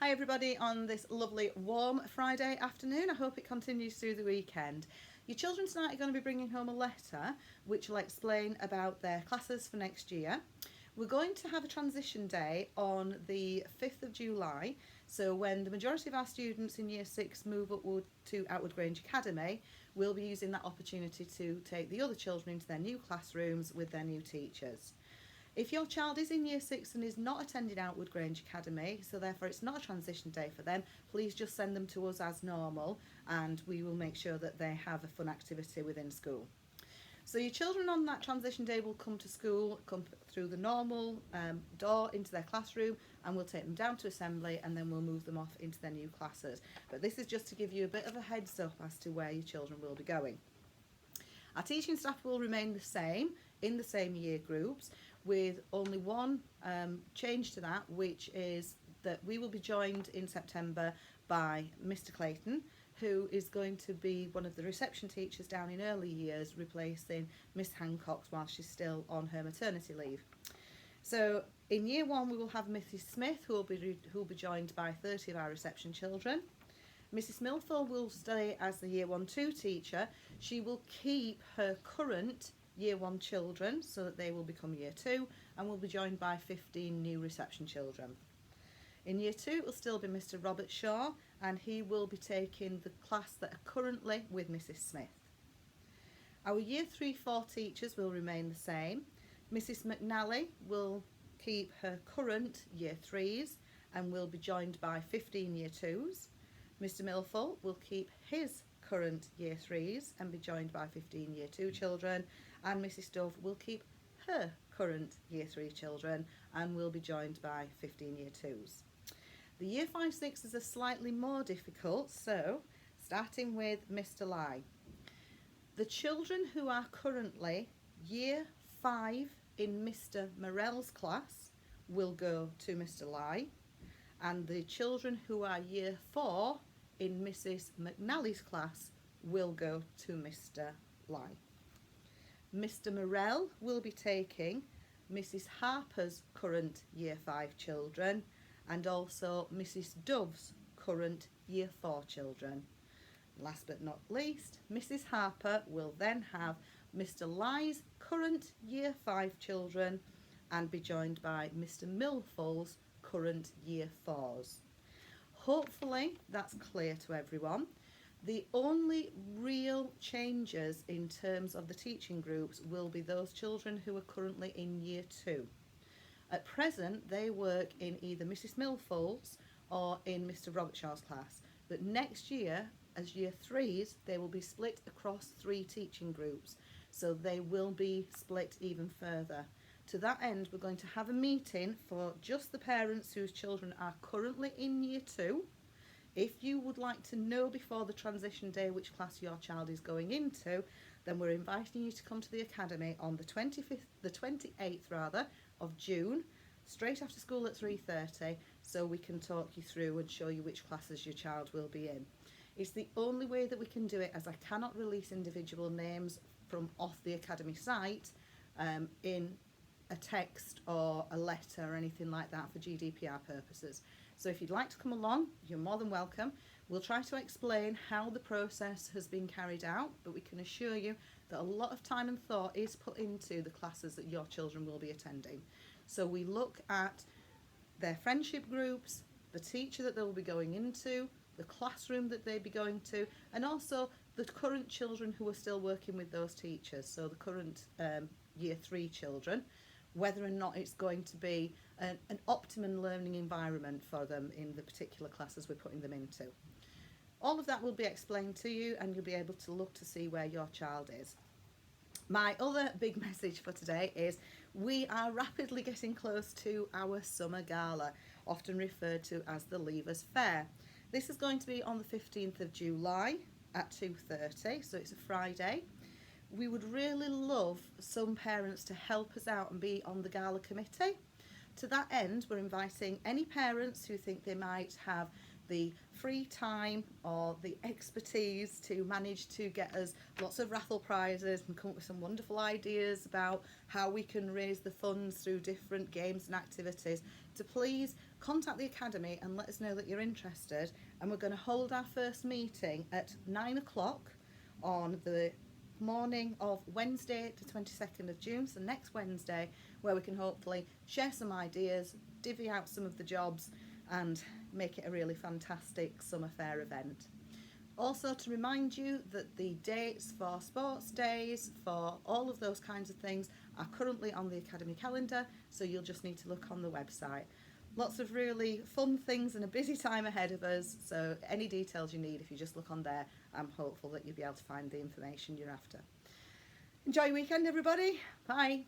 Hi everybody on this lovely warm Friday afternoon. I hope it continues through the weekend. Your children tonight are going to be bringing home a letter which will explain about their classes for next year. We're going to have a transition day on the 5th of July, so when the majority of our students in Year 6 move upward to Outward Grange Academy, we'll be using that opportunity to take the other children into their new classrooms with their new teachers. If your child is in Year 6 and is not attending Outward Grange Academy, so therefore it's not a transition day for them, please just send them to us as normal and we will make sure that they have a fun activity within school. So your children on that transition day will come to school, come through the normal door into their classroom, and we'll take them down to assembly and then we'll move them off into their new classes. But this is just to give you a bit of a heads up as to where your children will be going. Our teaching staff will remain the same in the same year groups, with only one change to that, which is that we will be joined in September by Mr. Clayton, who is going to be one of the reception teachers down in early years, replacing Miss Hancock while she's still on her maternity leave. So in Year 1 we will have Mrs. Smith, who will be joined by 30 of our reception children. Mrs. Milford will stay as the Year 1-2 teacher. She will keep her current Year 1 children so that they will become Year 2 and will be joined by 15 new reception children. In Year 2 it will still be Mr. Robert Shaw, and he will be taking the class that are currently with Mrs. Smith. Our Year 3-4 teachers will remain the same. Mrs. McNally will keep her current Year 3s and will be joined by 15 Year 2s. Mr. Milford will keep his current Year 3s and be joined by 15 Year 2 children, and Mrs. Dove will keep her current Year 3 children and will be joined by 15 Year 2s. The Year 5-6s are slightly more difficult, so starting with Mr. Lai. The children who are currently Year 5 in Mr. Morell's class will go to Mr. Lai, and the children who are Year 4 in Mrs. McNally's class will go to Mr. Lai. Mr. Morell will be taking Mrs. Harper's current Year 5 children and also Mrs. Dove's current Year 4 children. Last but not least, Mrs. Harper will then have Mr. Lai's current Year 5 children and be joined by Mr. Milford's current Year 4s. Hopefully that's clear to everyone. The only real changes in terms of the teaching groups will be those children who are currently in Year 2. At present they work in either Mrs. Milford's or in Mr. Robert Shaw's class, but next year as Year 3s they will be split across 3 teaching groups, so they will be split even further. To that end, we're going to have a meeting for just the parents whose children are currently in Year 2. If you would like to know before the transition day which class your child is going into, then we're inviting you to come to the academy on the 28th of June, straight after school at 3:30, so we can talk you through and show you which classes your child will be in. It's the only way that we can do it, as I cannot release individual names from off the academy site in a text or a letter or anything like that for GDPR purposes. So if you'd like to come along, you're more than welcome. We'll try to explain how the process has been carried out, but we can assure you that a lot of time and thought is put into the classes that your children will be attending. So we look at their friendship groups, the teacher that they'll be going into, the classroom that they'll be going to, and also the current children who are still working with those teachers, so the current Year 3 children, whether or not it's going to be an optimum learning environment for them in the particular classes we're putting them into. All of that will be explained to you and you'll be able to look to see where your child is. My other big message for today is we are rapidly getting close to our summer gala, often referred to as the Leavers Fair. This is going to be on the 15th of July at 2:30, so it's a Friday. We would really love some parents to help us out and be on the gala committee. To that end, we're inviting any parents who think they might have the free time or the expertise to manage to get us lots of raffle prizes and come up with some wonderful ideas about how we can raise the funds through different games and activities, to please contact the Academy and let us know that you're interested. And we're going to hold our first meeting at 9 o'clock on the morning of Wednesday the 22nd of June, so next Wednesday, where we can hopefully share some ideas, divvy out some of the jobs and make it a really fantastic summer fair event. Also, to remind you that the dates for sports days, for all of those kinds of things, are currently on the Academy calendar, so you'll just need to look on the website. Lots of really fun things and a busy time ahead of us, so any details you need, if you just look on there, I'm hopeful that you'll be able to find the information you're after. Enjoy your weekend, everybody. Bye.